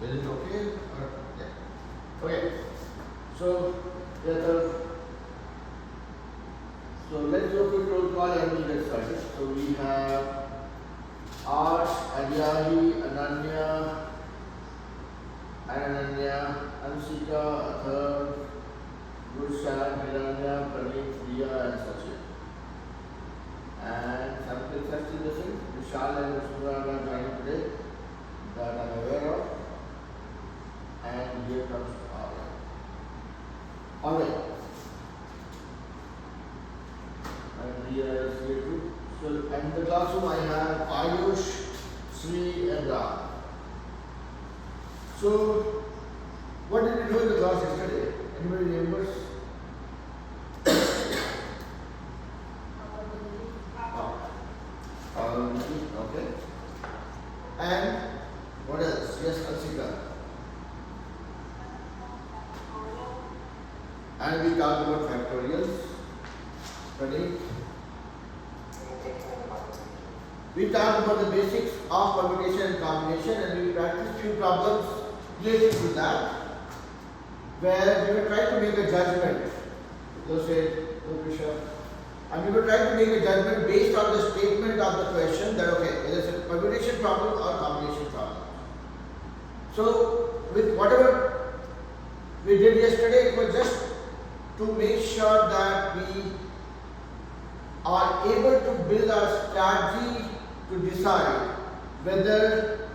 Is it okay? Yeah. Okay. So, so let's go to roll call and we get started. So we have Ash, Adyahi, Ananya, Ansika, Athar, Gulshan, Hiranya, Praneet, Diya, and Sachin. And some interesting listen, Vishal and Vishnu are joining today that I'm aware of. And here comes Arya. Alright. And Riya is here too. So, in the classroom I have Ayush, Sri and Ram. So, what did we do in the class yesterday? Anybody remembers? Okay. And what else? Yes, Ansika. And we talked about factorials. Ready? We talked about the basics of permutation and combination, and we practiced few problems related to that, where we were trying to make a judgment. Those said, and we were trying to make a judgment based on the statement of the question that okay, whether it's a permutation problem or combination problem. So, with whatever we did yesterday, it was just to make sure that we are able to build our strategy to decide whether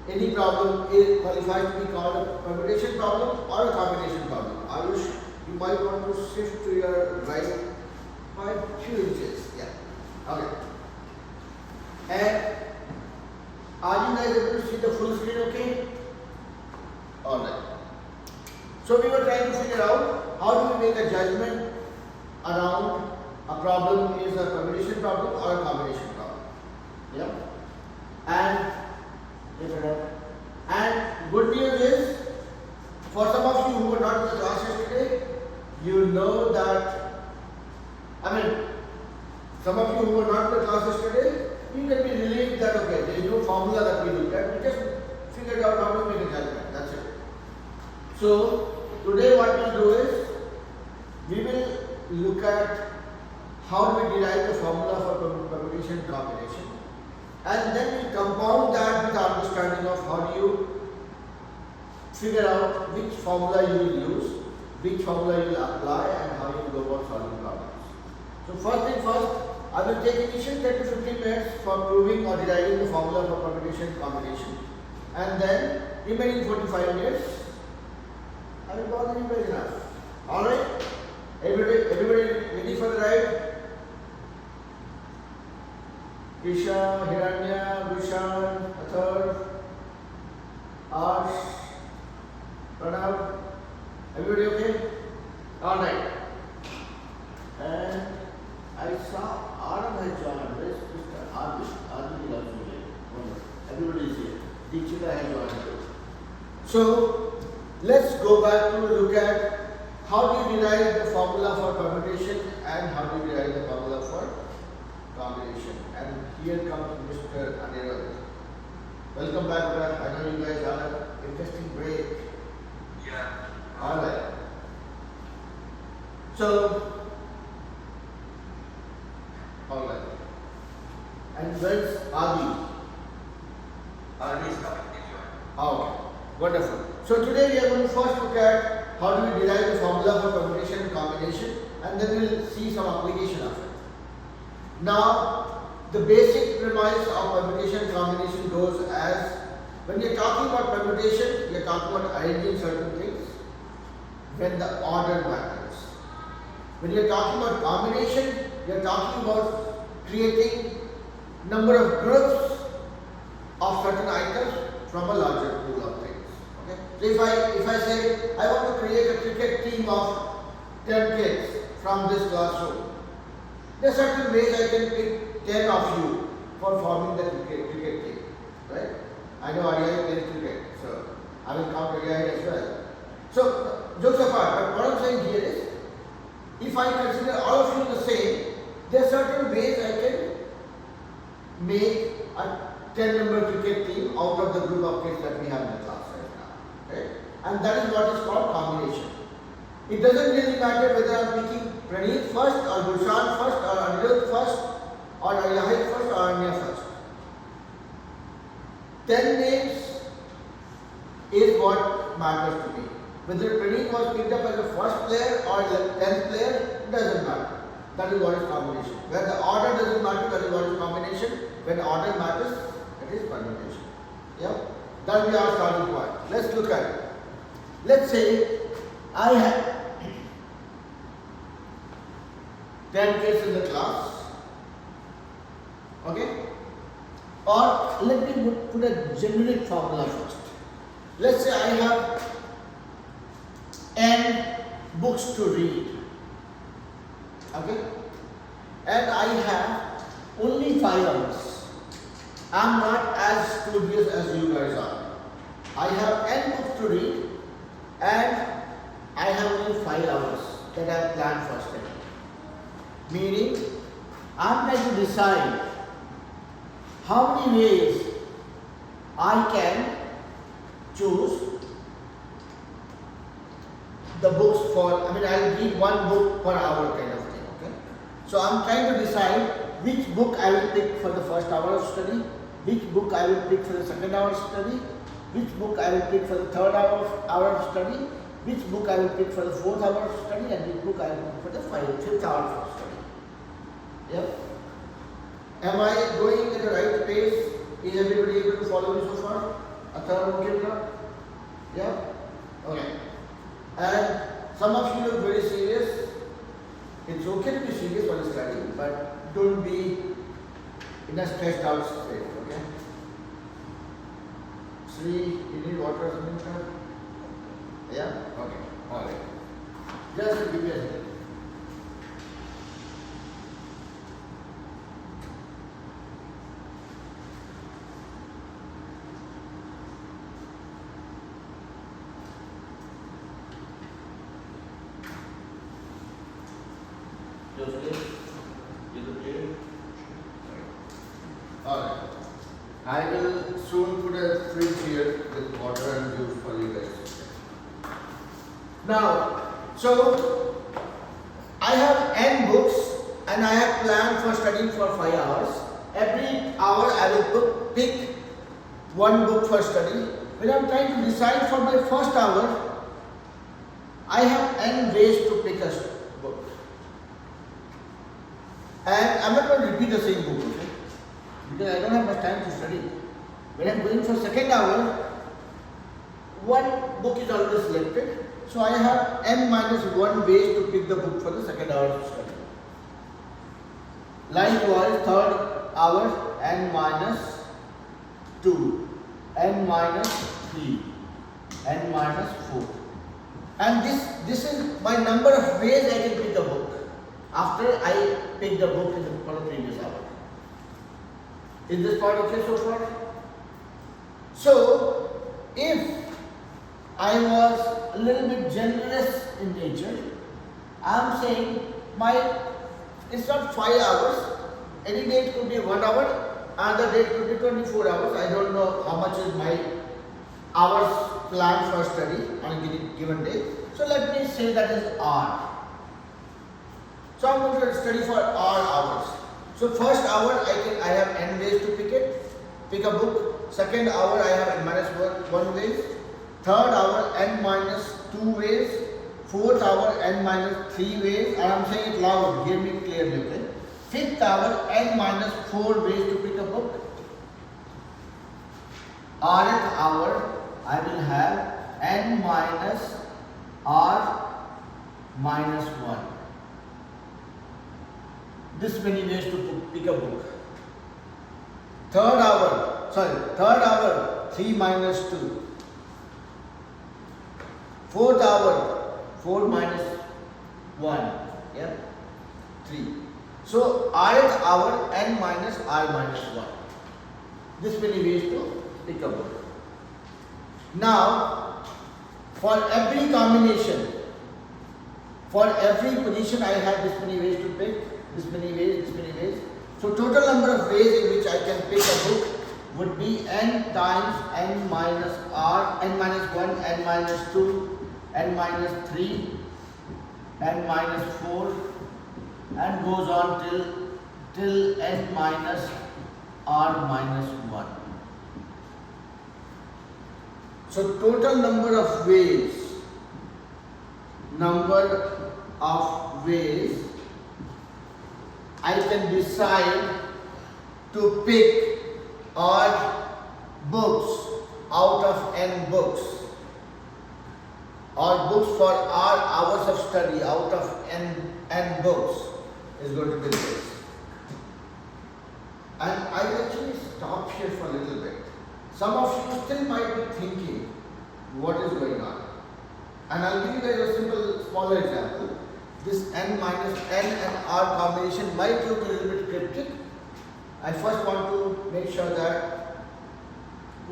any problem is qualified to be called a permutation problem or a combination problem. Ayush, you might want to shift to your right by few inches. Yeah. Okay. And are you guys able to see the full screen okay? Alright. So we were trying to figure out how do we make a judgment around a problem is a permutation problem or a combination problem. Yeah. And good news is, for some of you who were not in the class yesterday, you know that, some of you who were not in the class yesterday, you can be relieved that okay, there is no formula that we looked at, we just figured out how to make a judgment, that's it. So, today what we'll do is, we will look at how we derive the formula for permutation and combination, and then we compound that with our understanding of how do you figure out which formula you will use, which formula you will apply, and how you will go about solving problems. So first thing first, I will take initial 10 to 15 minutes for proving or deriving the formula for permutation and combination, and then remaining 45 minutes, I will bother you very enough. Alright? Everybody ready for the ride? Isha, Hiranya, Bhushan, Athar, Ash, Pranav, everybody okay? Alright. And I saw Adam has joined. Where is Mr. Arvind? Arvind is also here. Everybody is here. Deekshita has joined too. So, let's go back to look at how do you derive the formula for permutation and how do you derive the formula for combination. And here comes Mr. Anirudh. Welcome back, brother. I know you guys had an interesting break. Yeah. Alright. So, alright. And where's Adi? Adi is coming. Okay. Wonderful. So today we are going to first look at how do we derive the formula for permutation and combination, and then we will see some application of it. Now, the basic premise of permutation and combination goes as, when you are talking about permutation, you are talking about arranging certain things when the order matters. When you are talking about combination, you are talking about creating number of groups of certain items from a larger pool of things. Okay? So if I say I want to create a cricket team of 10 kids from this classroom, there are certain ways I can pick 10 of you for forming the cricket team. Right? I know Arya plays cricket, so I will count Arya as well. So jokes apart, but what I'm saying here is, if I consider all of you the same, there are certain ways I can make a 10-member cricket team out of the group of kids that we have in the class right now. and that is what is called combination. It doesn't really matter whether I am picking Praneeth first or Gulshan first or Anirudh first or Yahid first or Anya first. 10 names is what matters to me. Whether Praneeth was picked up as the first player or the 10th player, it doesn't matter. That is what is combination. When the order doesn't matter, that is what is combination. When order matters, it is permutation. Yeah? That will be our starting point. Let's look at it. Let's say I have 10 kids in the class. Okay? Or let me put a generic formula first. Let's say I have n books to read. Okay? And I have only 5 hours. I am not as studious as you guys are. I have n books to read and I have only 5 hours that I have planned for study. Meaning, I am trying to decide how many ways I can choose the books for, I will read one book per hour kind of thing. Okay? So I am trying to decide which book I will pick for the first hour of study, which book I will pick for the second hour of study, which book I will pick for the third hour of study, which book I will pick for the fourth hour of study, and which book I will pick for the fifth hour of study. Yep. Am I going at the right pace? Is everybody able to follow me so far? A third okay now? Yeah? Okay. And some of you look very serious. It's okay to be serious while studying, but don't be in a stressed out state, okay? Sri, you need water or something, sir? Yeah? Okay. Alright. Just give me a second. Alright. I will soon put a fridge here with water and juice for you guys. Now, so I have n books and I have planned for studying for 5 hours. Every hour I will pick one book for study. When I am trying to decide for my first hour, I have n ways to pick a book. And I am not going to repeat the same book, okay? Because I don't have much time to study. When I am going for second hour, one book is already selected. So I have n minus 1 ways to pick the book for the second hour of study. Likewise, third hour, n minus 2, n minus 3, n minus 4. And this is my number of ways I can pick a book after I pick the book for the previous hour. Is this part okay so far? So, if I was a little bit generous in nature, I am saying it's not 5 hours, any day it could be 1 hour, another day it could be 24 hours. I don't know how much is my hours planned for study on a given day. So let me say that is R. So I am going to study for R hours. So first hour I have n ways to pick a book. Second hour I have n minus 1 ways. Third hour n minus 2 ways. Fourth hour n minus 3 ways. I am saying it loud, hear me clearly. Okay? Fifth hour n minus 4 ways to pick a book. Rth hour I will have n minus R minus 1. This many ways to pick a book. Third hour 3 minus 2. Fourth hour 4 minus 1. Yeah? 3. So rth hour n minus R minus 1. This many ways to pick a book. Now, for every combination, for every position I have this many ways to pick, this many ways. So total number of ways in which I can pick a book would be n times n minus r, n minus 1, n minus 2, n minus 3, n minus 4, and goes on till n minus r minus 1. So total number of ways I can decide to pick odd books out of n books, or books for r hours of study out of n books is going to be this. And I actually stop here for a little bit. Some of you still might be thinking, what is going on? And I'll give you guys a simple, smaller example. This n minus n and r combination might look a little bit cryptic. I first want to make sure that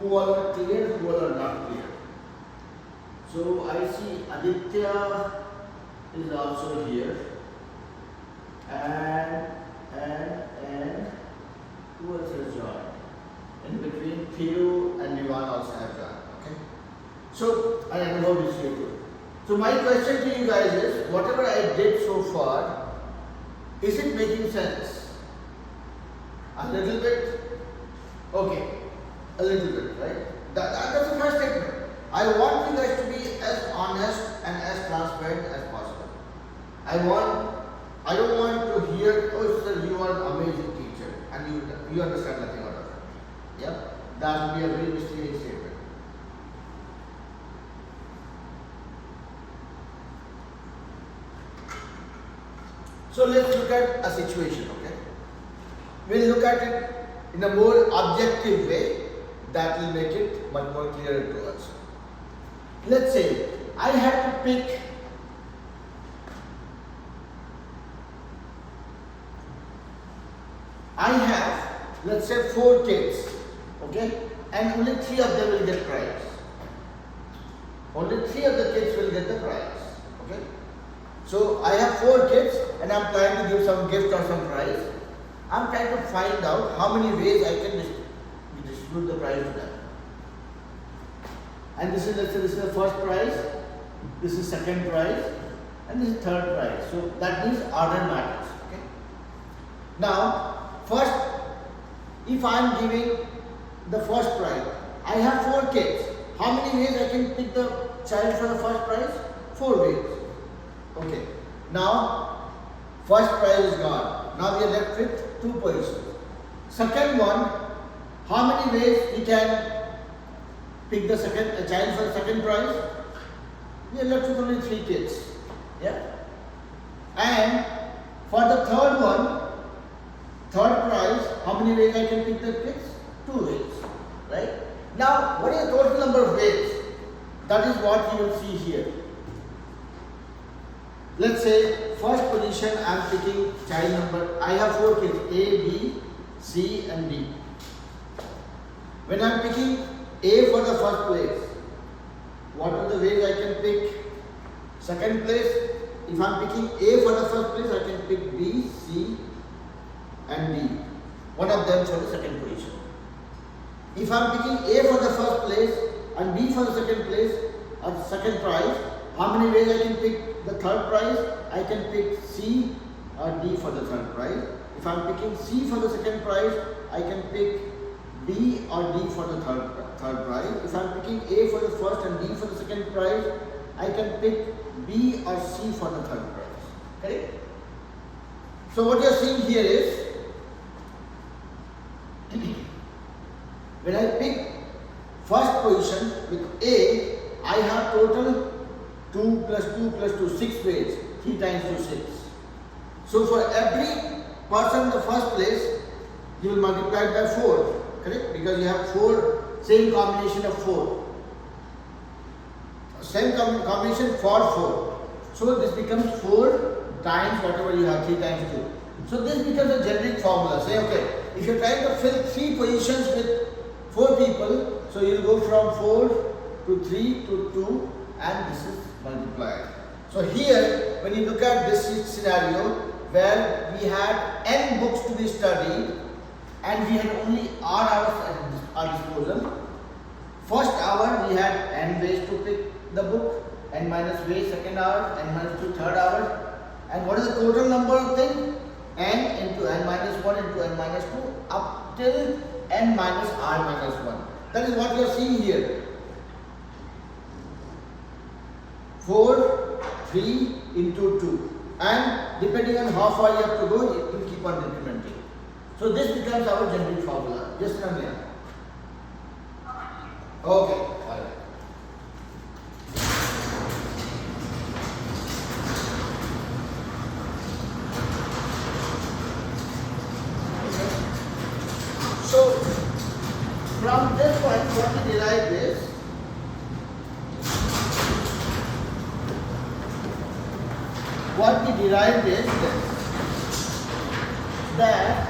who all are clear, who all are not clear. So I see Aditya is also here, and who else has joined? In between, Thiru and Nivan also have joined. Okay. So I Anubhav is here too. So my question to you guys is, whatever I did so far, is it making sense? A little bit? Okay, a little bit, right? That's the first statement. I want you guys to be as honest and as transparent as possible. I don't want to hear, oh sir, you are an amazing teacher and you understand nothing out of it. Yep, that would be a very misleading statement. So let's look at a situation, okay? We'll look at it in a more objective way that will make it much more clearer to us. Let's say I have to pick let's say 4 kids, okay? And only 3 of them will get prize. Only 3 of the kids will get the prize, okay? So I have 4 kids and I'm trying to give some gift or some prize. I'm trying to find out how many ways I can distribute the prize to them. And this is, let's say this is the first prize, this is second prize, and this is third prize. So that means order matters, okay? Now, first, if I am giving the first prize, I have 4 kids. How many ways I can pick the child for the first prize? 4 ways. Okay. Now, first prize is gone. Now we are left with 2 positions. Second one, how many ways we can pick the child for the second prize? We are left with only 3 kids. Yeah. And for the third one, third prize, how many ways I can pick the kids? 2 ways. Right? Now, what is the total number of ways? That is what you will see here. Let's say first position I am picking child number. I have 4 kids, A, B, C and D. When I am picking A for the first place, what are the ways I can pick? Second place, if I am picking A for the first place, I can pick B, C and D. One of them for the second position. If I am picking A for the first place and B for the second place or the second prize, how many ways I can pick the third prize? I can pick C or D for the third prize. If I am picking C for the second prize, I can pick B or D for the third prize. If I am picking A for the first and D for the second prize, I can pick B or C for the third prize. Correct? So what you are seeing here is, when I pick first position with A, I have total 2 plus 2 plus 2, 6 ways, 3 times 2, 6. So for every person in the first place, you will multiply it by 4, correct? Because you have 4, same combination of 4. Same combination for 4. So this becomes 4 times whatever you have, 3 times 2. So this becomes a generic formula. Say, okay, if you are trying to fill 3 positions with 4 people, so you will go from 4 to 3 to 2 and this is multiplied. So here, when you look at this scenario where we had n books to be studied and we had only r hours our disposal. First hour we had n ways to pick the book, n minus way second hour, n minus 2 third hour. And what is the total number of things? N into n minus 1 into n minus 2 up till n minus r minus 1. That is what you are seeing here. 4, 3 into 2. And depending on how far you have to go, you will keep on incrementing. So this becomes our generic formula. Yes, Ramya? Okay, alright. So from this point, what we derive is this, that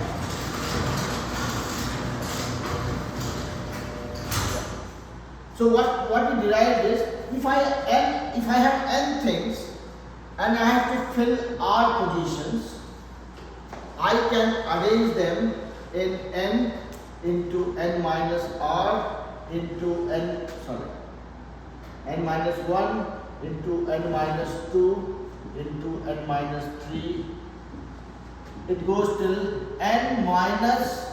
so what we derived is if I have n things and I have to fill r positions, I can arrange them in n into n minus r into n minus 1 into n minus 2 into n minus 3. It goes till n minus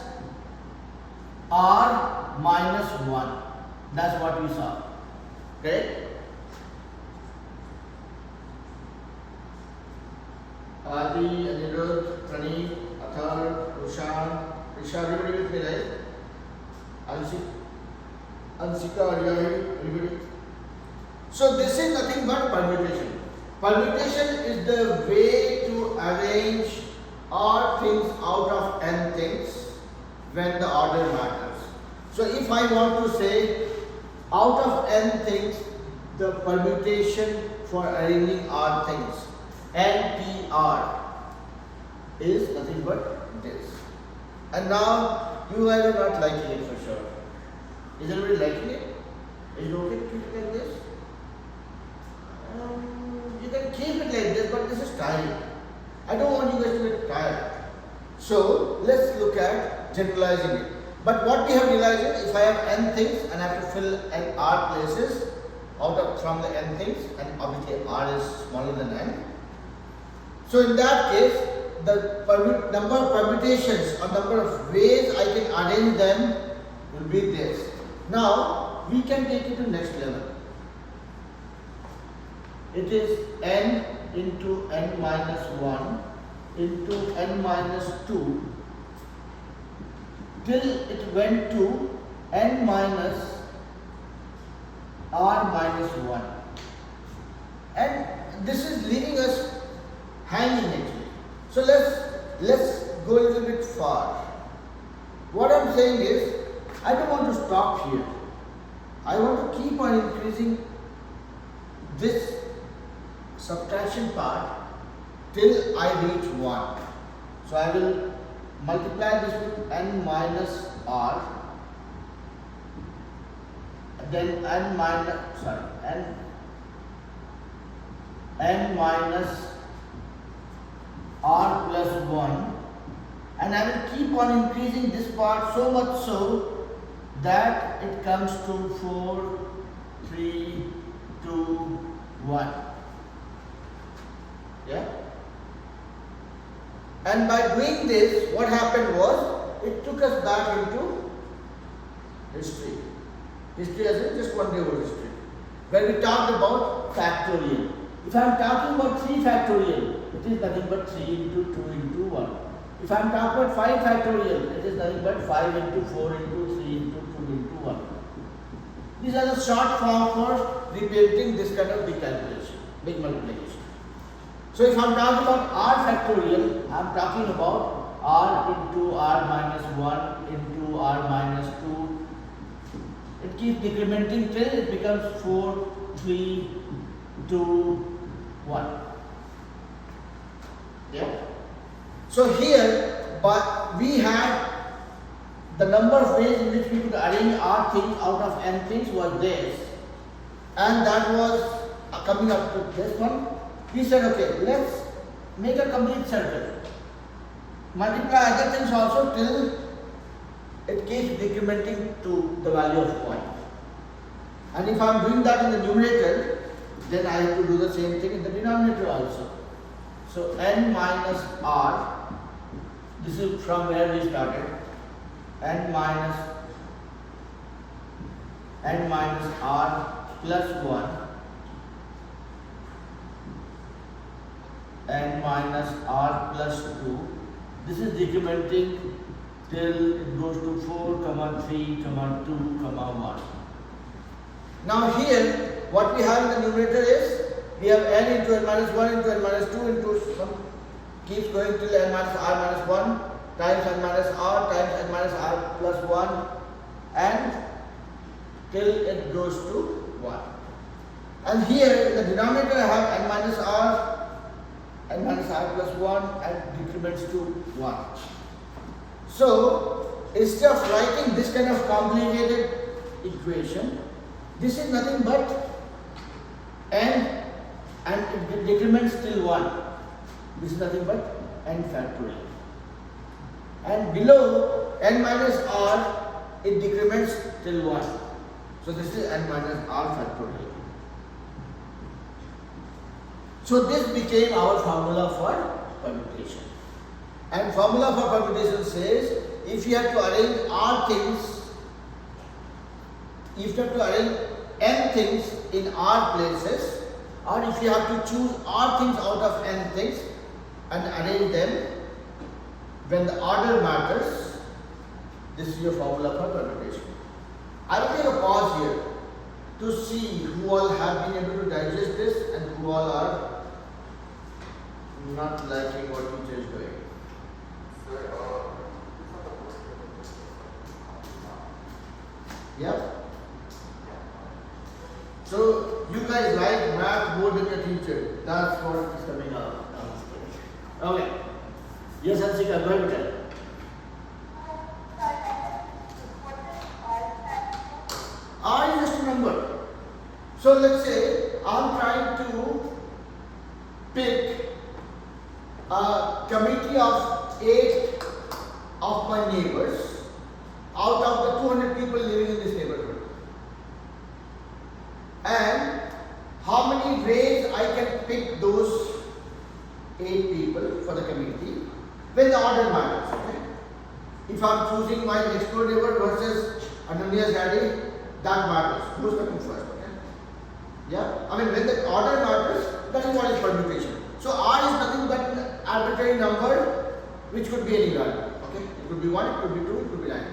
r minus 1. That's what we saw. Okay? Adi, Anirudh, Praneet, Athar, Rushan, Risha, everybody with me, right? Ansika, Ariyahi, everybody. So this is nothing but permutation. Permutation is the way to arrange r things out of n things when the order matters. So if I want to say out of n things, the permutation for arranging r things, NPR, is nothing but this. And now you guys are not liking it for sure. Is everybody liking it? Is it okay to keep it like this? You can keep it like this, but this is tiring. I don't want you guys to get tired. So let's look at generalizing it. But what we have realized is if I have n things and I have to fill n r places from the n things, and obviously r is smaller than n. So in that case, the number of permutations or number of ways I can arrange them will be this. Now we can take it to next level. It is n into n minus 1 into n minus 2 till it went to n minus r minus 1. And this is leaving us hanging actually. So let's go a little bit far. What I'm saying is, I don't want to stop here. I want to keep on increasing this subtraction part till I reach 1. So I will multiply this with n minus r, then n minus r plus 1, and I will keep on increasing this part so much so that it comes to 4, 3, 2, 1. Yeah? And by doing this, what happened was, it took us back into history. History as in just one day old history, where we talked about factorial. If I am talking about 3 factorial, it is nothing but 3 into 2 into 1. If I am talking about 5 factorial, it is nothing but 5 into 4 into 3 into 2 into 1. These are the short form for repainting this kind of big calculation, big multiplication. So if I am talking about r factorial, I am talking about r into r minus 1 into r minus 2. It keeps decrementing till it becomes 4, 3, 2, 1. Yeah. So here, but we had the number of ways in which we could arrange r things out of n things was this, and that was coming up to this one. We said, okay, let's make a complete circle. Multiply other things also till it keeps decrementing to the value of 1. And if I am doing that in the numerator, then I have to do the same thing in the denominator also. So n minus r, this is from where we started, n minus r plus 1, n minus r plus 2. This is decrementing till it goes to 4, 3, 2, 1. Now here, what we have in the numerator is, we have n into n minus 1 into n minus 2 into some, keeps going till n minus r minus 1 times n minus r plus 1 and till it goes to 1. And here in the denominator I have n minus r plus 1 and decrements to 1. So instead of writing this kind of complicated equation, this is nothing but n and it decrements till 1. This is nothing but n factorial. And below n minus r, it decrements till 1. So this is n minus r factorial. So this became our formula for permutation. And formula for permutation says, if you have to arrange r things, if you have to arrange n things in r places, or if you have to choose r things out of n things and arrange them when the order matters, this is your formula for permutation. I will take a pause here to see who all have been able to digest this and who all are not liking what teacher is doing. Yeah? So you guys like math more than your teacher. That's what is coming out. Okay. Yes, Hansika, go ahead. R is just a number. So let's say I'm trying to pick a committee of 8 of my neighbors out of the 200 people living in this neighborhood. And how many ways I can pick those 8 people for the committee when the order matters. Okay? If I'm choosing my next door neighbor versus Ananya's daddy, that matters. Who's coming first? Okay? Yeah? I mean, when the order matters, that is what is permutation. So R is nothing but an arbitrary number which could be any value. Okay? It could be 1, it could be 2, it could be 9.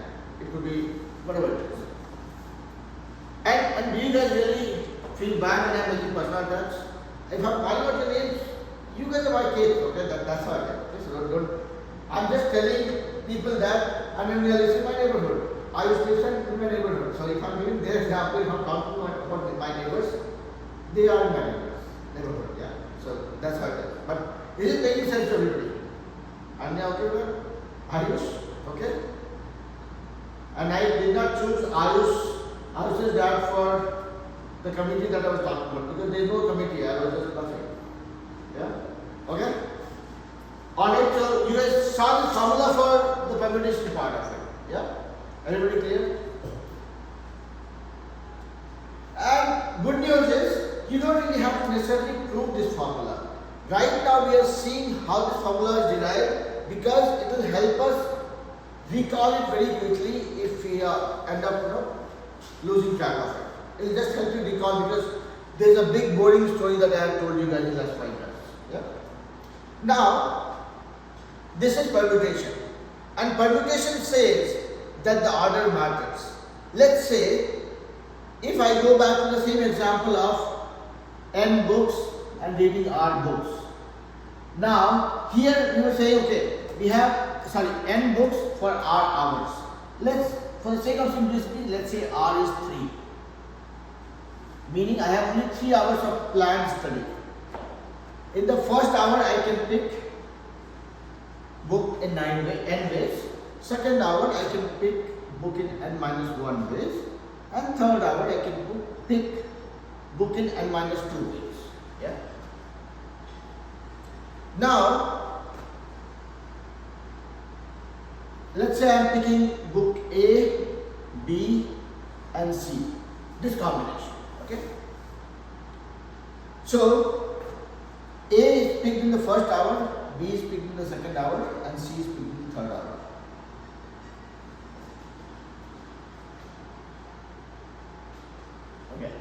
It could be whatever it is. And do you guys really feel bad when I'm making personal attacks? If I'm calling out your names, you guys are my kids, okay? That's why. Okay? So don't. I'm just telling people that I'm in my neighborhood. I used to live in my neighborhood. So if I'm giving their example, if I'm talking about my neighbors, they are in my neighborhood. Yeah. So that's how it is. But is it making sense to everybody? Anya, okay? Ayush, okay? And I did not choose Ayush's dad for the committee that I was talking about because there is no committee. I was just bluffing. Yeah? Okay? Alright, so you guys saw the formula for the permutation part of it. Yeah? Everybody clear? And good news is, you don't really have to necessarily prove this formula. Right now we are seeing how this formula is derived because it will help us recall it very quickly if we end up losing track of it. It will just help you recall because there is a big boring story that I have told you guys in the last 5 minutes. Yeah? Now, this is permutation. And permutation says that the order matters. Let's say, if I go back to the same example of n books and reading r books. Now, here you will say, okay, we have, n books for r hours. Let's, for the sake of simplicity, let's say r is 3. Meaning I have only 3 hours of planned study. In the first hour, I can pick book in n ways. Second hour, I can pick book in n minus 1 ways. And third hour, I can pick book in n minus 2 ways. Yeah. Now, let's say I am picking book A combination. Okay. So A is picked in the first hour, B is picked in the second hour, and C is picked in the third hour. Okay.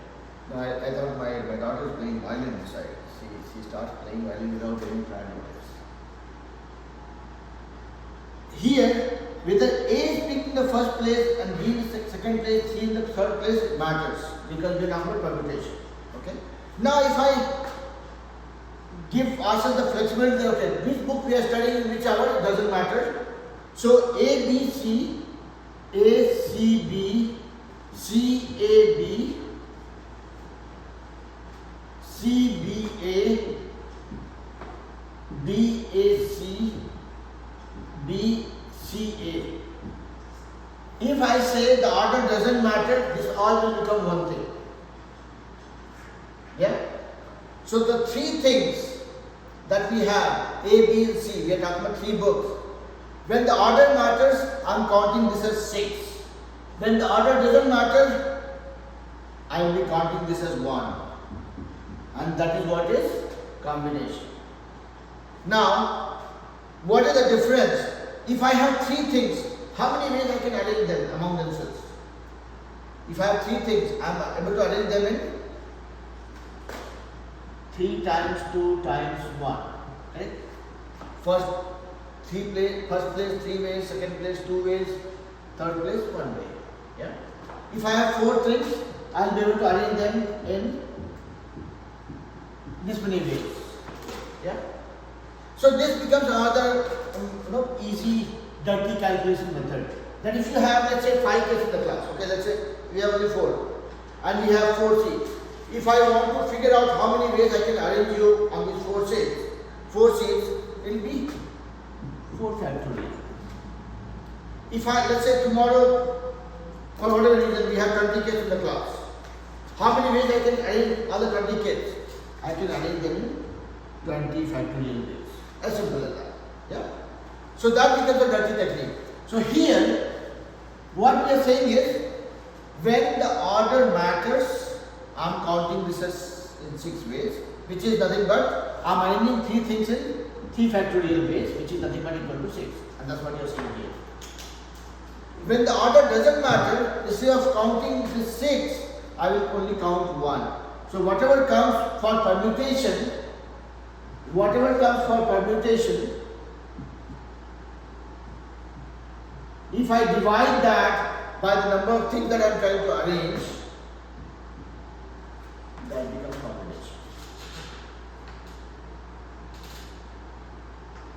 Now I thought my daughter is playing violin inside. She starts playing violin without any prior notice. Here, whether A is picked in the first place and B in the second place, C in the third place, it matters because we are talking about permutation. Okay. Now, if I give ourselves the flexibility, okay, which book we are studying in which hour, it doesn't matter. So A, B, C, A, C, B, C, A, B, C, B, A, B, A, C, B, C, A. If I say the order doesn't matter, this all will become one thing. Yeah? So the three things that we have, A, B, and C, we are talking about three books. When the order matters, I am counting this as 6. When the order doesn't matter, I will be counting this as 1. And that is what is combination. Now, what is the difference? If I have three things, how many ways I can arrange them among themselves? If I have three things, I am able to arrange them in 3 times 2 times 1. Right? First place 3 ways, second place 2 ways, third place 1 way. Yeah. If I have 4 things, I will be able to arrange them in this many ways. Yeah. So this becomes another easy dirty calculation method. That if you have, let's say, 5 kids in the class, okay, let's say we have only 4 and we have 4 seats. If I want to figure out how many ways I can arrange you on these 4 seats, it will be 4 factorial. If let's say tomorrow, for whatever reason, we have 20 kids in the class, how many ways I can arrange all the 20 kids? I can arrange them in 20 factorial ways. As simple as that. Yeah. So that becomes a dirty technique. So here, what we are saying is, when the order matters, I am counting this as in 6 ways, which is nothing but I am arranging 3 things in 3 factorial ways, which is nothing but equal to 6. And that's what you are seeing here. When the order doesn't matter, instead of counting this 6, I will only count 1. So whatever comes for permutation, if I divide that by the number of things that I am trying to arrange, that becomes combination.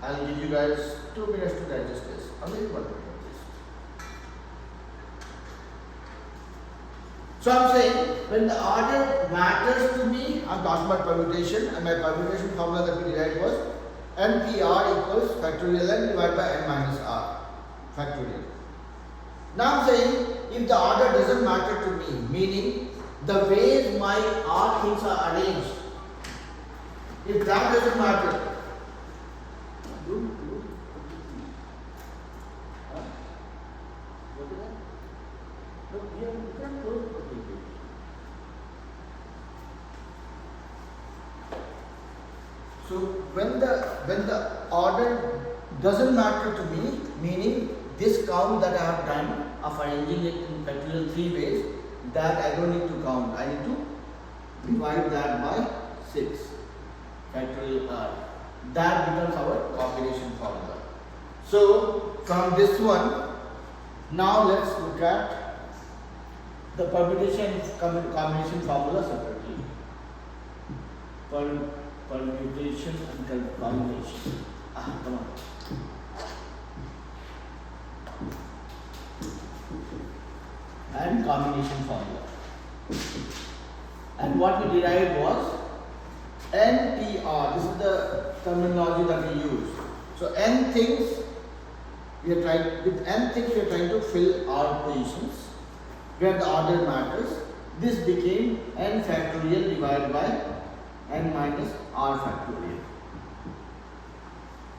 I will give you guys 2 minutes to digest this. I'll give you 1 minute of this. So I am saying, when the order matters to me, I am talking about permutation, and my permutation formula that we derived was NPR equals factorial n divided by n minus r factorial. Now I am saying, if the order doesn't matter to me, meaning the ways my r things are arranged, if that doesn't matter, so when the order doesn't matter to me, meaning this count that I have done of arranging it in factorial 3 ways, that I don't need to count. I need to divide that by 6 factorial r. That becomes our combination formula. So from this one, now let's look at the permutation combination formula separately. Permutation and combination. Come on. And combination formula. And what we derived was NPR. This is the terminology that we use. So n things we are trying to fill our positions where the order matters. This became n factorial divided by n minus r factorial.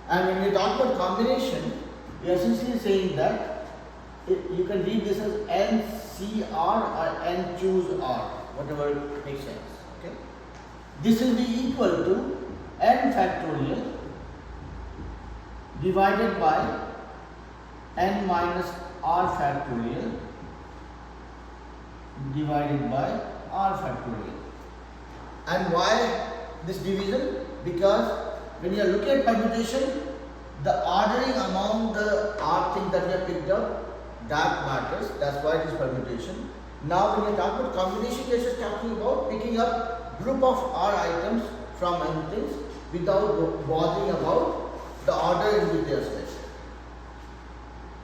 And when we talk about combination, we are essentially saying that you can read this as NCR or N choose R. whatever makes sense. Okay. This will be equal to n factorial divided by n minus r factorial divided by r factorial. And why this division? Because when you are looking at permutation, the ordering among the r things that we have picked up, that matters. That's why it is permutation. Now when you talk about combination, we are just talking about picking up group of r items from n things without bothering about the order in which they are placed.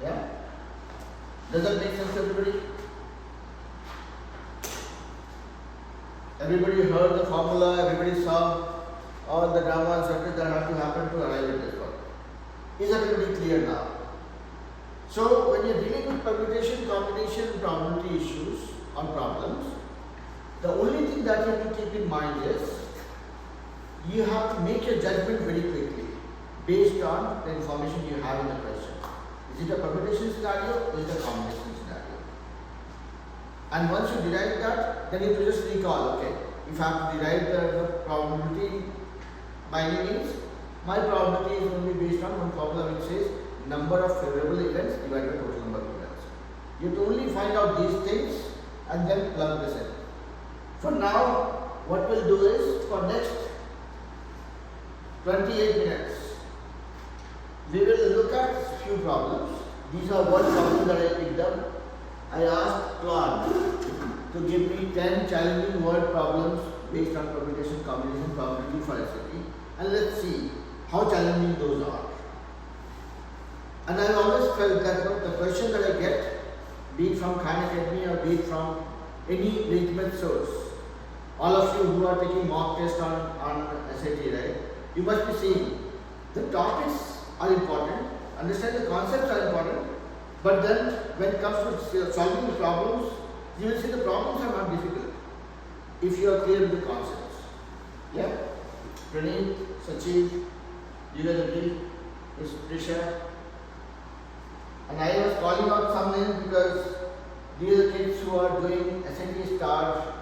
Yeah? Does that make sense to everybody? Everybody heard the formula, everybody saw all the drama and circuits that have to happen to arrive at this one. Is everybody clear now? So when you are dealing with permutation, combination, probability issues or problems, the only thing that you have to keep in mind is you have to make your judgment very quickly based on the information you have in the question. Is it a permutation scenario or is it a combination scenario? And once you derive that, then you have to just recall, okay, if I have to derive the probability by any means, my probability is only based on one formula which says number of favorable events divided by total number of events. You have to only find out these things and then plug this in. For now, what we'll do is for next 28 minutes, we will look at few problems. These are one problem that I picked up. I asked Claude to give me 10 challenging word problems based on permutation, combination, probability for SAT, and let's see how challenging those are. And I always felt that the question that I get, be it from Khan Academy or be it from any legitimate source, all of you who are taking mock test on SAT, right? You must be seeing the topics are important, understand the concepts are important, but then when it comes to solving the problems, you will see the problems are not difficult if you are clear with the concepts. Yeah? Praneet, Sachin, you guys agree? Prisha. And I was calling out some names because these are kids who are doing SAT Star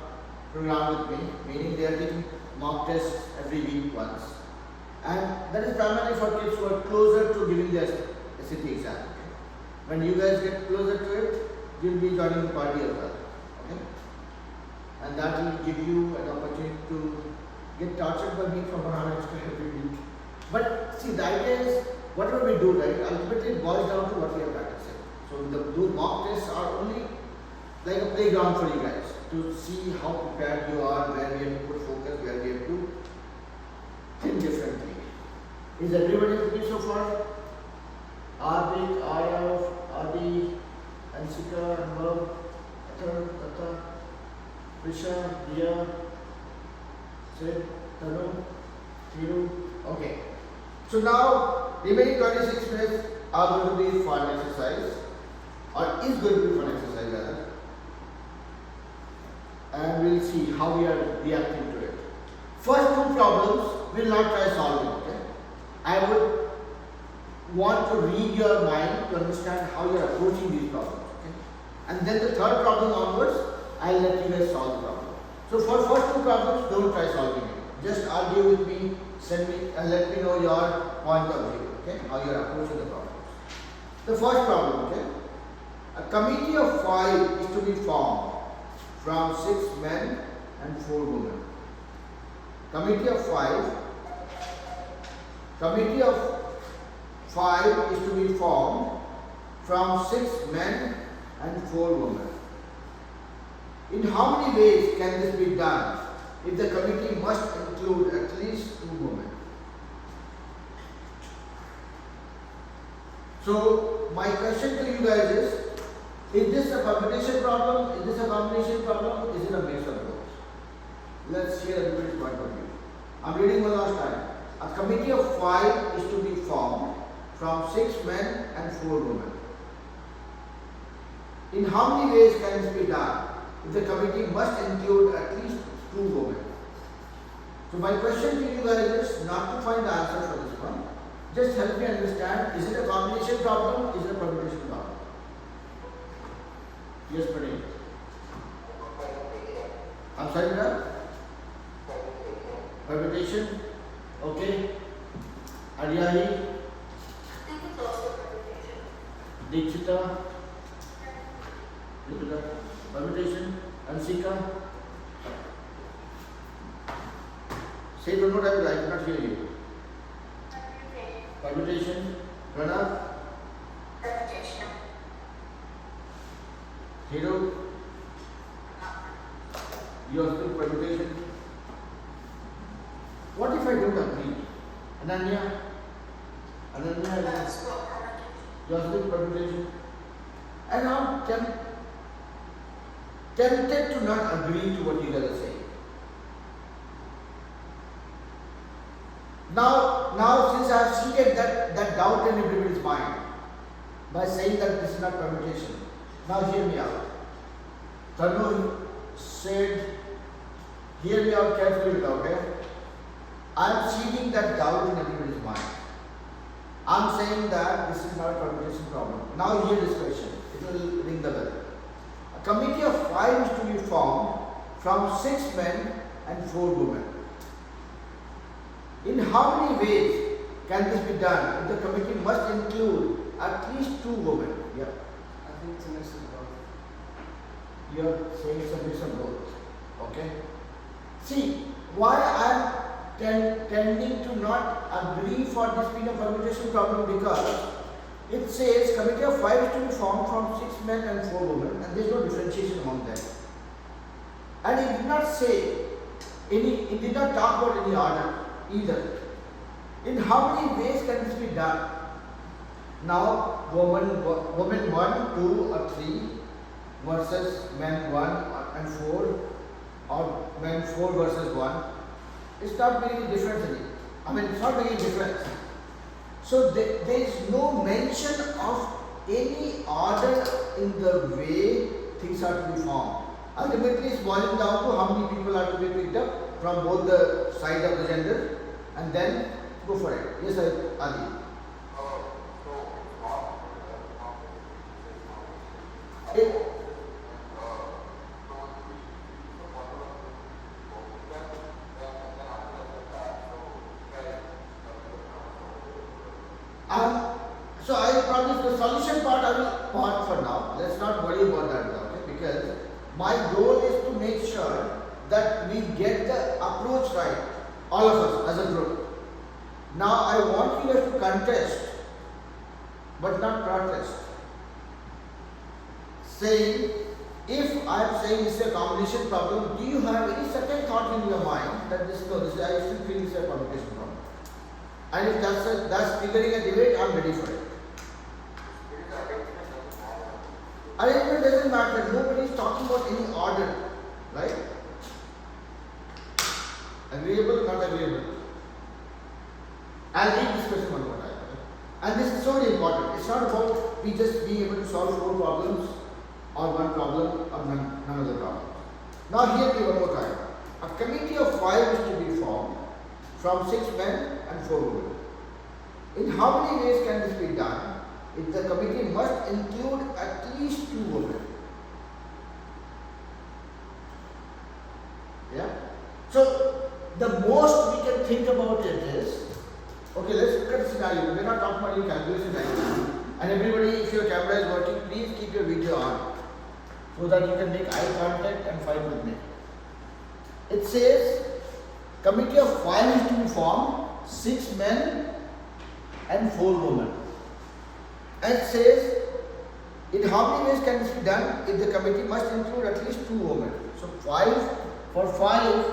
program with me, meaning they are taking mock tests every week once. And that is primarily for kids who are closer to giving their SAT exam. Okay? When you guys get closer to it, you will be joining the party as well. Okay? And that will give you an opportunity to get tortured by me for 1 hour extra every week. But see, the idea is, whatever we do, right, ultimately it boils down to what we are practicing. So those mock tests are only like a playground for you guys to see how prepared you are, where we have to put focus, where we have to think differently. Is everybody with me so far? Arvik, Arav, Adi, Ansika, Anubhav, Atar, Tata, Prisha, Dia, Sid, Tanu, Thiru. Okay. So now, remaining 26 minutes are going to be fun exercise, or is going to be fun exercise rather. And we'll see how we are reacting to it. First two problems we'll not try solving, okay? I would want to read your mind to understand how you are approaching these problems, okay? And then the third problem onwards, I'll let you guys solve the problem. So for first two problems, don't try solving it. Just argue with me, send me, and let me know your point of view, okay? How you are approaching the problems. The first problem, okay? A committee of 5 is to be formed from 6 men and 4 women. Committee of 5 is to be formed from 6 men and 4 women. In how many ways can this be done if the committee must include at least 2 women? So my question to you guys is this a permutation problem? Is this a combination problem? Is it a mix of both? Let's hear everybody's point of view. I'm reading one last time. A committee of 5 is to be formed from 6 men and 4 women. In how many ways can this be done if the committee must include at least 2 women? So my question to you guys is not to find the answer for this one. Just help me understand, is it a combination problem? Is it a permutation problem? Yes, Pradeep. I'm sorry, permutation. Okay. Aryahi, Dikshita, permutation. Ansika. Say one more time, I cannot hear you. Permutation. Pranav. Hero. You are still permutation. What if I don't agree? Ananya? Ananya, you are still permutation. And I'm tempted to not agree to what you guys are saying. Now since I have seeded that doubt in everybody's mind by saying that this is not permutation, now hear me out. Tanu said, hear me out carefully, okay? I am seeding that doubt in everybody's mind. I am saying that this is not a permutation problem. Now hear this question. It will ring the bell. A committee of 5 is to be formed from 6 men and 4 women. In how many ways can this be done? The committee must include at least 2 women. Yeah. I think it's a mix of both. You are saying it's a mix of both. Okay. See, why I am tending to not agree for this being a permutation problem, because it says committee of 5 is to be formed from 6 men and 4 women, and there is no differentiation among them. And it did not say it did not talk about any order either. In how many ways can this be done? Now, woman 1, 2 or 3 versus men 1 and 4, or men 4 versus 1. It's not making a difference in it. I mean, it's not making a difference. So there is no mention of any order in the way things are to be formed. Ultimately, it's boiling down to how many people are to be picked up from both the sides of the gender, and then go for it. Yes, Adi. So I promise the solution part I will pause for now. Let's not worry about that, okay? Because my goal is to make sure that we get the approach right, all of us as a group. Now I want you guys to contest, but not protest. Saying, if I am saying it's a combination problem, do you have any certain thought in your mind that I still feel it's a combination problem? And if that's triggering a debate, I am ready for it. Arrangement doesn't matter. Nobody is talking about any order, right? Agreeable, not agreeable. I'll read this question one more time. And this is so very important. It's not about we just being able to solve 4 problems or 1 problem or none of the problems. Now hear me one more time. A committee of 5 is to be formed from 6 men and 4 women. In how many ways can this be done? If the committee must include at least 2 women. Yeah? So, the most we can think about it is, okay, let's look at the scenario. We're not talking about any calculation right now. And everybody, if your camera is working, please keep your video on so that you can make eye contact and fight with me. It says, committee of 5 is to be formed, 6 men and 4 women. And it says, in how many ways can this be done? If the committee must include at least 2 women. So 5, for 5,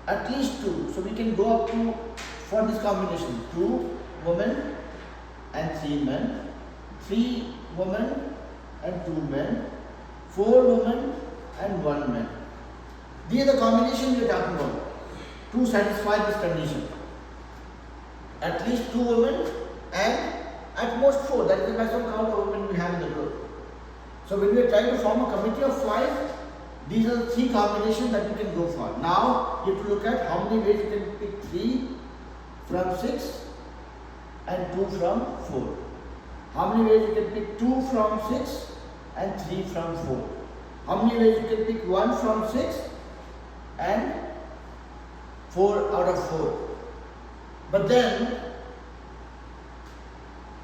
at least 2. So we can go up to, for this combination, 2 women and 3 men, 3 women and 2 men, 4 women and 1 man. These are the combination we are talking about to satisfy this condition. At least 2 women and at most 4. That is the maximum count of women we have in the group. So when we are trying to form a committee of 5, these are the 3 combinations that you can go for. Now you have to look at how many ways you can pick 3 from 6 and 2 from 4. How many ways you can pick 2 from 6 and 3 from 4. How many ways you can pick 1 from 6 and 4 out of 4. But then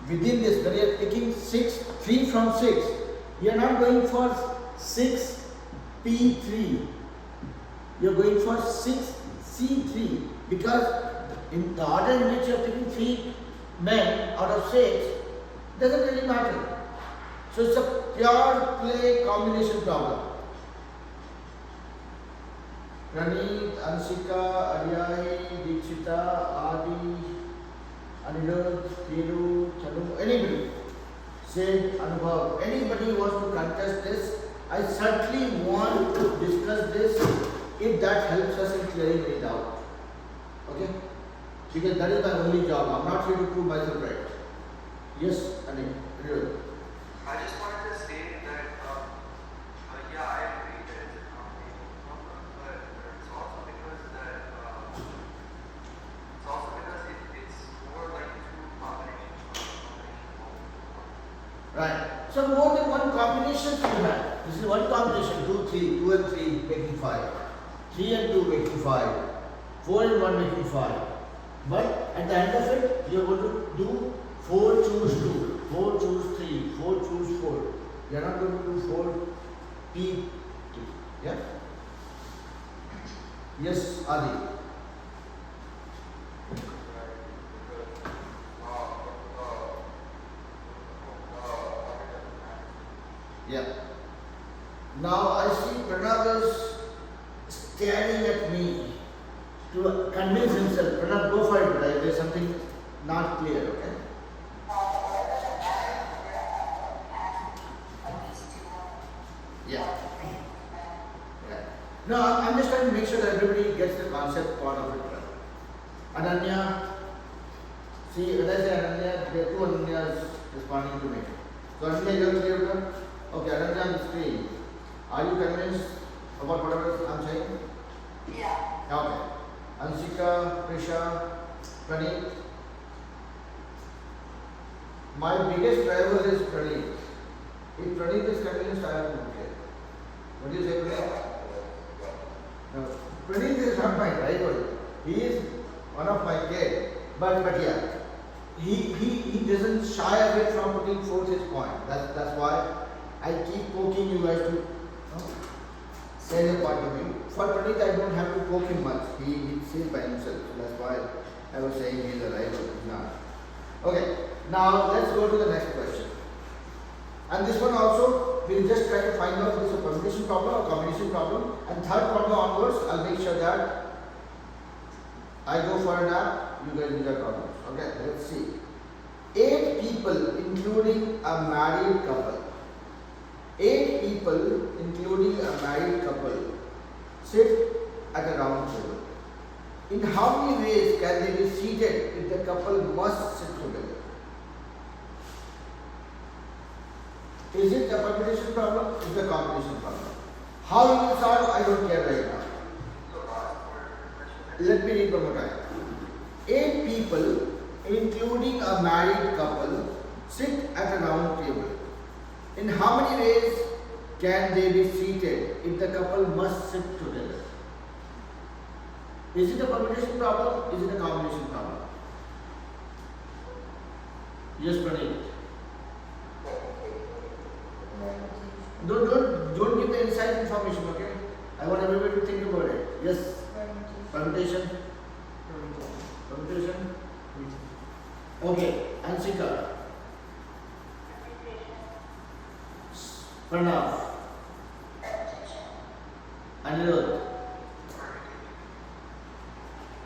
within this, when you are picking 3 from 6, you are not going for 6P3. You are going for 6C3 because in the order in which you are picking 3 men out of 6 doesn't really matter. So it's a pure play combination problem. Praneet, Ansika, Ariyai, Dikshita, Adi, Anirudh, Thiru, Chanu, anybody, Sid, Anubhav, anybody who wants to contest this, I certainly want to discuss this if that helps us in clearing any doubt. Okay? Because that is my only job. I'm not here to prove myself right. Yes, Anirudh. I just wanted to say that, yeah, I agree that it's a combination problem, but it's also because it's more like two combinations. Right. So more than one combinations you have. This is one combination, 2, 3, 2 and 3 making 5. 3 and 2 making 5. 4 and 1 making 5. But at the end of it, you are going to do 4 choose 2, 4 choose 3, 4 choose 4. You are not going to do 4 P2. Yeah? Yes, Adi. Yeah. Now I see Pranav is staring at me to convince himself. Pranav, go for it, right? There's something not clear, okay? Yeah. Yeah. No, I'm just trying to make sure that everybody gets the concept part of it. Right? Ananya, see, when I say Ananya, there are 2 Ananyas responding to me. So Ananya, you are clear? Okay, Ananya on the screen. Are you convinced about whatever I'm saying? Yeah. Okay. Ansika, Prisha, Praneet. My biggest rival is Praneet. If Praneet is convinced, I am okay. What do you say, Praneet? No. Praneet is not my rival. He is one of my kids. But yeah, he doesn't shy away from putting forth his point. That's why I keep poking you guys to say the point of view. For Praneet, I don't have to poke him much. He sees by himself. So that's why I was saying he is a rival. He's not. Okay, now let's go to the next question. And this one also, we'll just try to find out if it's a permutation problem or combination problem. And third problem onwards, I'll make sure that I go for a nap, you guys do your problems. Okay, let's see. 8 people, including a married couple. 8 people, including a married couple, sit at a round table. In how many ways can they be seated if the couple must sit together? Is it a permutation problem? Is it a combination problem? How you will solve, I don't care right now. Let me read one more time. 8 people, including a married couple, sit at a round table. In how many ways can they be seated if the couple must sit together? Is it a permutation problem? Is it a combination problem? Yes, Praneet. Don't give the inside information, okay? I want everybody to think about it. Yes. Permutation. Permutation. Okay. Ansika. Pranav. Anirudh.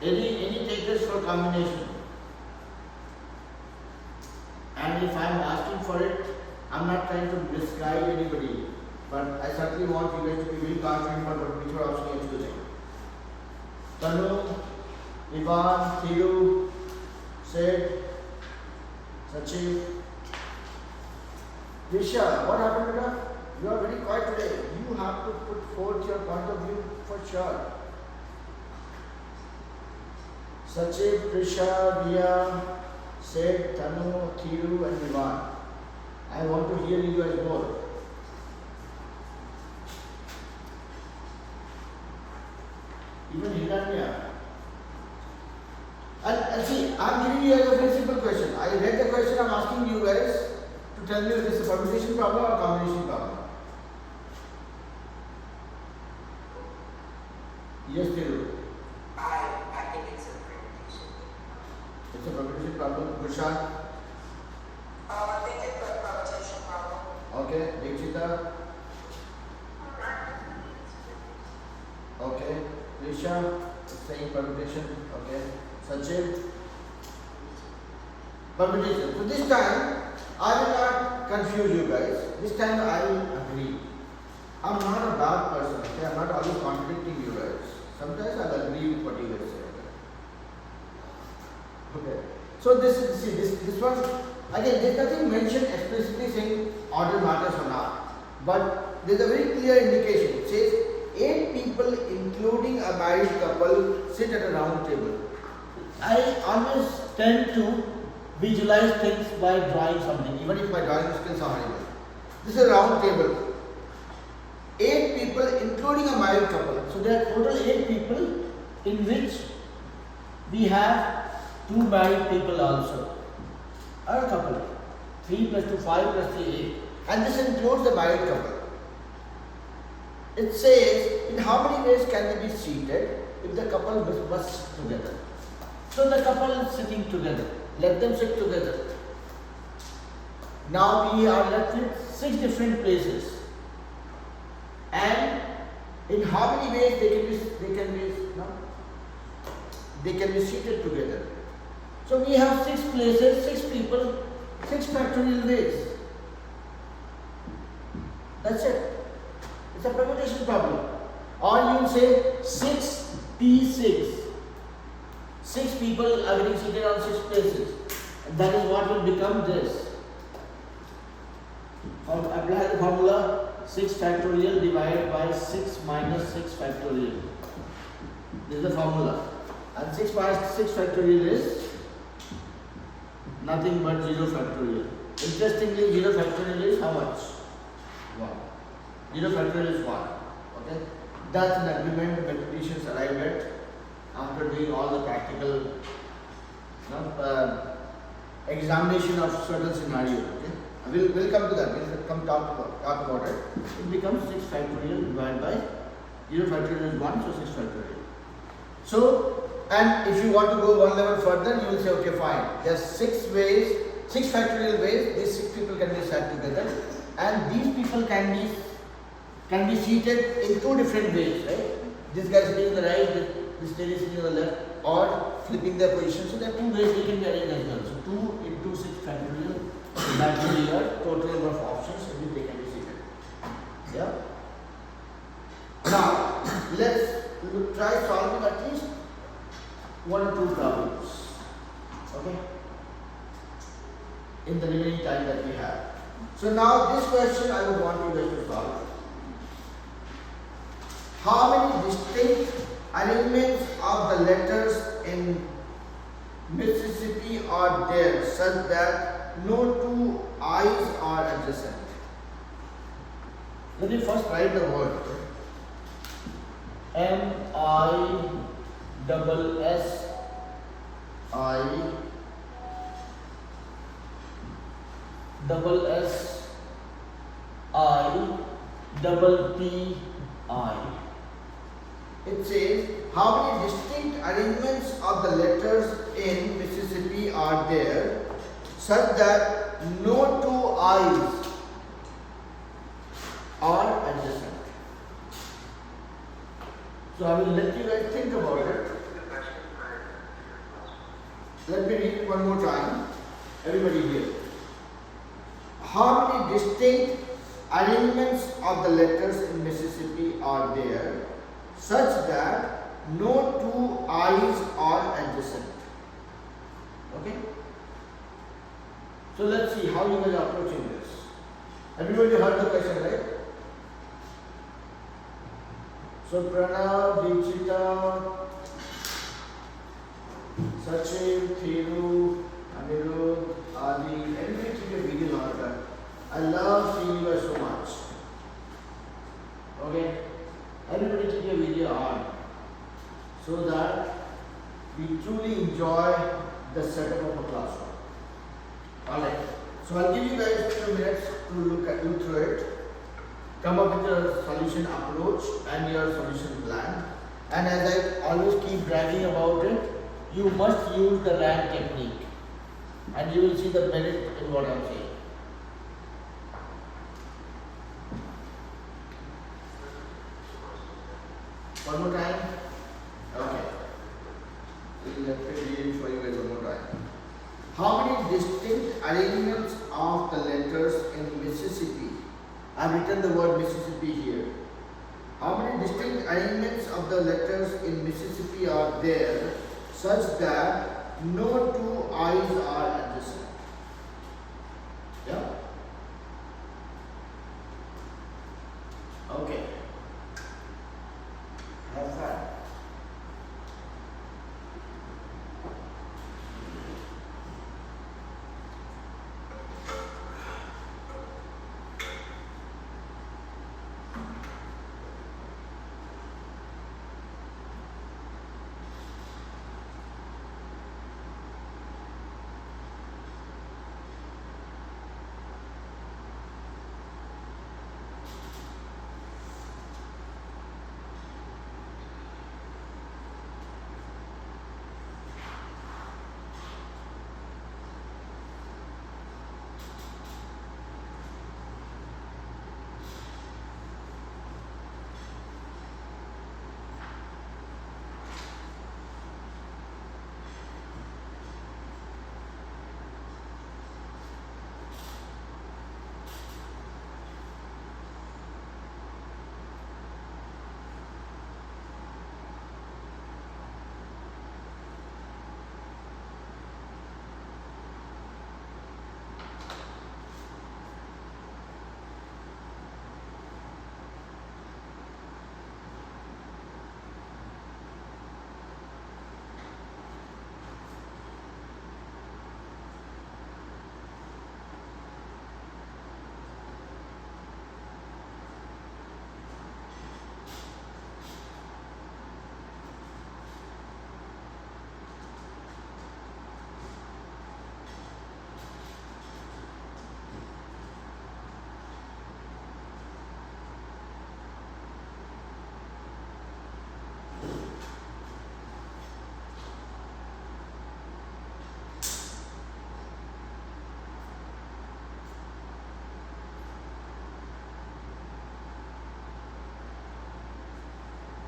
Any takers for combination? And if I am asking for it, I am not trying to misguide anybody, but I certainly want you guys to be very confident about which option you are choosing. Tanu, Ivan, Thiru, Sid, Sachin, Risha, what happened to her? You are very quiet today. You have to put forth your point of view for sure. Sachin, Prisha, Ria, Sid, Tanu, Thiru and Ivan. I want to hear you guys more. Even Hiranya. And see, I'm giving you a very simple question. I read the question, I'm asking you guys to tell me if this is a permutation problem or a combination problem. Yes, Thiru. I think it's a permutation. It's a permutation problem. Gushan. I think it's a permutation problem. Okay. Dikshita. Okay. Risha. Saying permutation. Okay. Sachin. Permutation. So this time I will not confuse you guys. This time I will agree. I'm not a bad person. Okay? I'm not always contradicting you guys. Sometimes I'll agree with what you guys say. Okay. So this is, see, this one again. There's nothing mentioned explicitly saying order matters or not, but there's a very clear indication. It says 8 people, including a married couple, sit at a round table. I always tend to visualize things by drawing something, even if my drawing skills are horrible. This is a round table. 8 people, including a married couple. So there are total 8 people, in which we have 2 married people also. Or a couple. 3 plus 2, 5 plus 3, 8. And this includes the married couple. It says, in how many ways can they be seated if the couple must sit together? So the couple is sitting together. Let them sit together. Now we are left with 6 different places. And in how many ways they can be seated together. So we have 6 places, 6 people, 6 factorial ways. That's it. It's a permutation problem. Or you say 6p6. 6 people are getting seated on 6 places. And that is what will become this. Apply the formula 6 factorial divided by 6 minus 6 factorial. This is the formula. And 6 minus 6 factorial is nothing but 0 factorial. Interestingly, 0 factorial is how much? 1. 0 factorial is 1. Okay? That's an agreement the mathematicians arrived at after doing all the practical examination of certain scenarios. Okay? We'll come to that. We'll come talk about it. It becomes 6 factorial divided by 0 factorial is 1, so 6 factorial. So, and if you want to go one level further, you will say, okay, fine. There's 6 ways, 6 factorial ways. These 6 people can be sat together, and these people can be seated in 2 different ways, right? This guy sitting on the right, this lady sitting on the left, or flipping their position. So there are 2 ways they can be arranged as well. So 2 into 6 factorial. That will be your total number of options in which they can be seated. Yeah. Now let's try solving at least 1 or 2 problems. Okay. In the remaining time that we have. So now this question I would want you guys to solve. How many distinct arrangements of the letters in Mississippi are there such that no 2 I's are adjacent? Let me first write the word. M-I-S-S-I S-S-I-T-T-I. It says, how many distinct arrangements of the letters in Mississippi are there such that no 2 I's are adjacent? So I will let you guys think about it. Let me read it one more time. Everybody here. How many distinct arrangements of the letters in Mississippi are there such that no 2 I's are adjacent? Okay? So let's see how you guys are approaching this. Everybody heard the question, right? So Pranav, Dikshita, Sachin, Thiru, Anirudh, Adi, everybody take a video on that. I love seeing you guys so much. Okay? Everybody take a video on. so that we truly enjoy the setup of a classroom. Alright, so I'll give you guys a few minutes to look through it, come up with your solution approach and your solution plan. And as I always keep bragging about it, you must use the RAND technique, and you will see the merit in what I'm saying. One more time? Okay. Let me read it for you guys one more time. How many distinct arrangements of the letters in Mississippi? I've written the word Mississippi here. How many distinct arrangements of the letters in Mississippi are there such that no two I's are adjacent? Yeah? Okay. Have fun.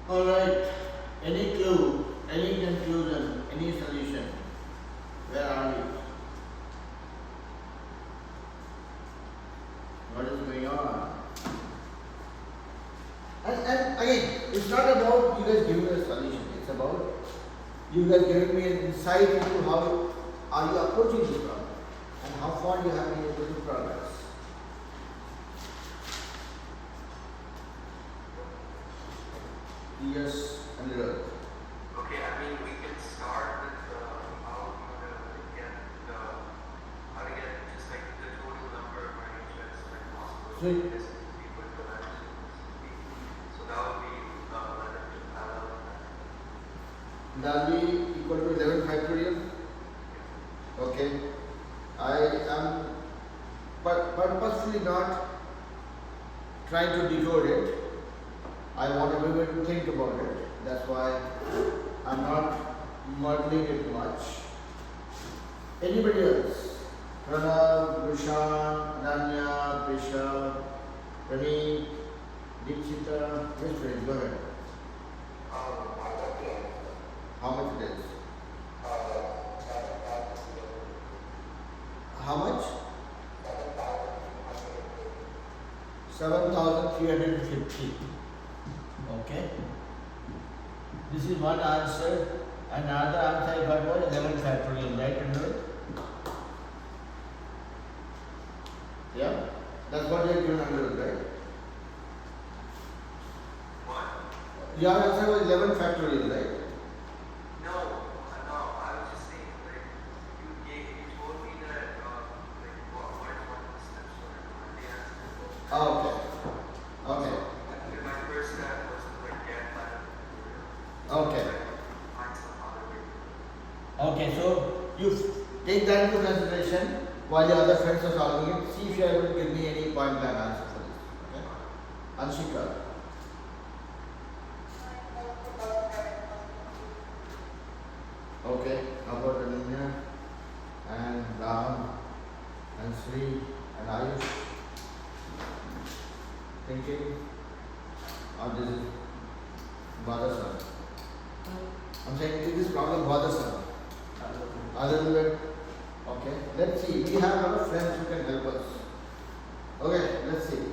Alright, any clue, any conclusion, any solution? Where are we? What is going on? And again, it's not about you guys giving a solution, it's about you guys giving me an insight into how are you approaching this problem and how far you have been able to progress. Yes, Anirudh. Okay, I mean, we can start with how to get just like the total number of arrangements like possible. So- This people to actually. So that would be 11 to 11. That will be equal to 11 factorial. Okay. I am purposefully not trying to decode it. I want everyone to think about it. That's why I'm not modeling it much. Anybody else? Pranav, Rushan, Ananya, Prisha, Praneet, Deepshita. Yes, please, go ahead. How much it is? How much? 7,350. Okay. This is one answer. Another answer I got was 11 factorial, right, Anurag? Yeah? That's what you are given, Anurag, right? What? Your answer was 11 factorial, right? No, I was just saying, like, you told me that, like, what are the steps for the answer? Oh, okay. Okay. My first step was to, like, get that. Okay. Okay, so you take that into consideration while the other friends are solving it. See if you are able to give me any point blank answer for this. Okay? Anshika. Okay, how about Ananya and Ram and Sri and Ayush? Thinking? Or this is bothersome? I'm saying is this problem bothersome? A little bit. Okay, let's see. We have a lot of friends who can help us. Okay, let's see.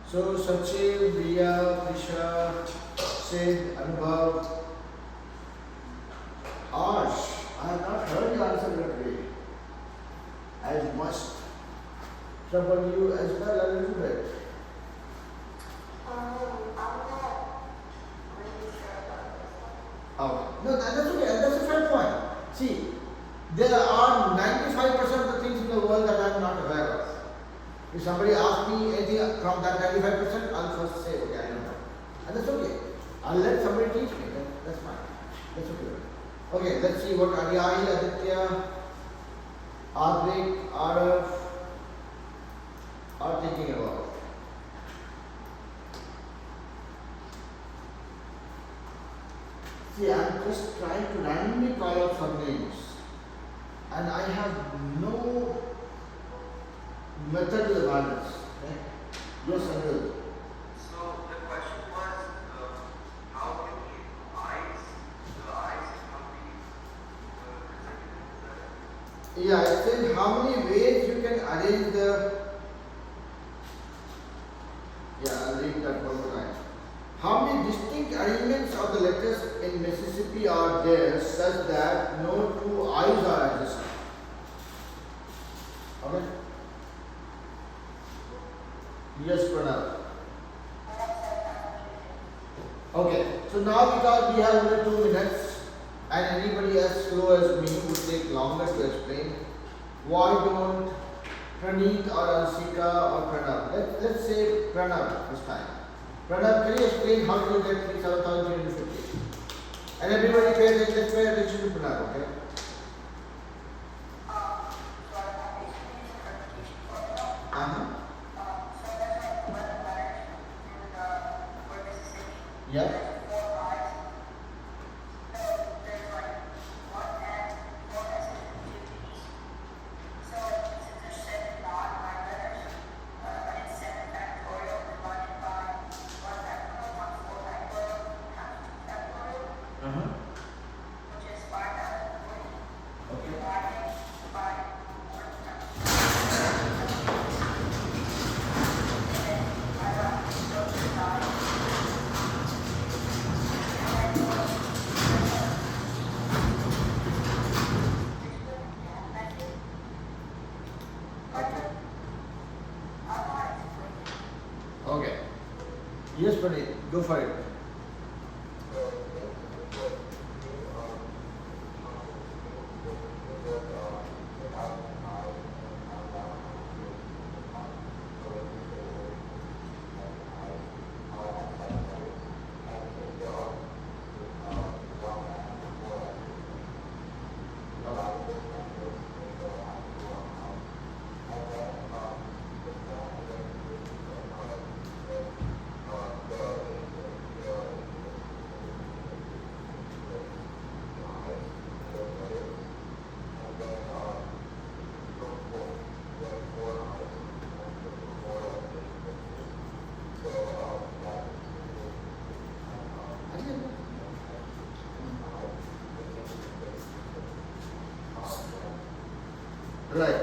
So Sachin, Riya, Prisha, Sid, Anubhav, Ash. I have not heard you answer that way. I must trouble you as well a little bit. I'm not really sure about this one. Oh, no, that's okay. That's a fair point. See, there are 95% of the things in the world that I am not aware of. If somebody asks me anything from that 95%, I'll first say, okay, I don't know. And that's okay. I'll let somebody teach me. That's fine. That's okay. Okay, let's see what Ariyahi, Aditya, Adrik, Arav are thinking about. See, I'm just trying to randomly call out some names. And I have no method to the madness. Okay? Yes, Anil. So the question was, how many eyes, the eyes can be presented in the Yeah, it says how many ways you can arrange the. Yeah, I'll read that one more time. How many distinct arrangements of the letters in Mississippi are there such that no two eyes are adjacent? Okay? Yes, Pranav. Okay, so now because we have only 2 minutes and anybody as slow as me would take longer to explain, why don't Praneeth or Ansika or Pranav? Let's say Pranav this time. Pranav, can you explain how to get 7,350? And everybody pay attention to Pranav, okay? So I have basically a clarification formula. Uh-huh. So there's like 11 letters in the word Mississippi. Yeah. There's 4 I's. So there's like 1 N, 4 S's, and 2 T's. So since there's 7 non-I letters, I did 7 factorial divided by 1 factorial times 4 factorial times 2 factorial, Uh-huh. which is 5,040 Okay. divided by 4 factorial. Okay. Yes, Praneeth, go for it. Right.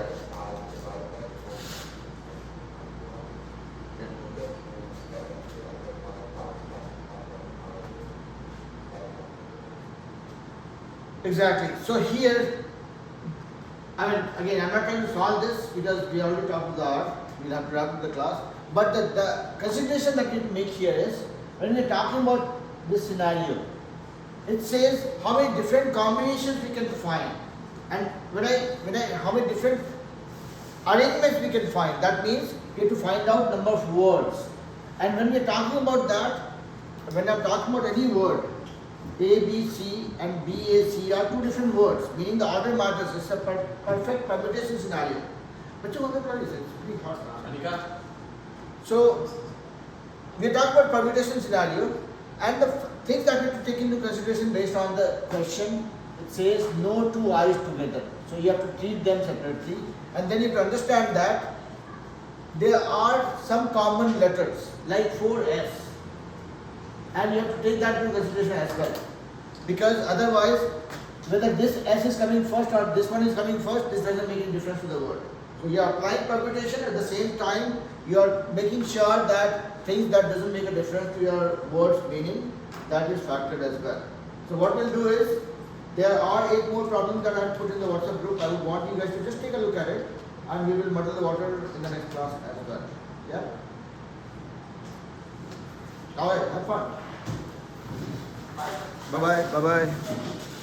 Exactly. So here, I mean, again, I'm not trying to solve this because we already talked to the art. We'll have to wrap up the class. But the consideration that we make here is when we're talking about this scenario, it says how many different combinations we can find, and how many different arrangements we can find. That means we have to find out number of words. And when we're talking about that, when I'm talking about any word, A, B, C and B, A, C are two different words, meaning the order matters. It's a perfect permutation scenario. But you want to it's pretty hot now. Anika? So, we are talking about permutation scenario and the things that we have to take into consideration based on the question. It says no two I's together. So, you have to treat them separately and then you have to understand that there are some common letters like 4S and you have to take that into consideration as well. Because otherwise, whether this S is coming first or this one is coming first, this doesn't make any difference to the word. So you are applying permutation at the same time you are making sure that things that doesn't make a difference to your word's meaning, that is factored as well. So what we'll do is, there are 8 more problems that I have put in the WhatsApp group. I would want you guys to just take a look at it and we will muddle the water in the next class as well. Yeah? Alright, have fun. Bye bye. Bye bye.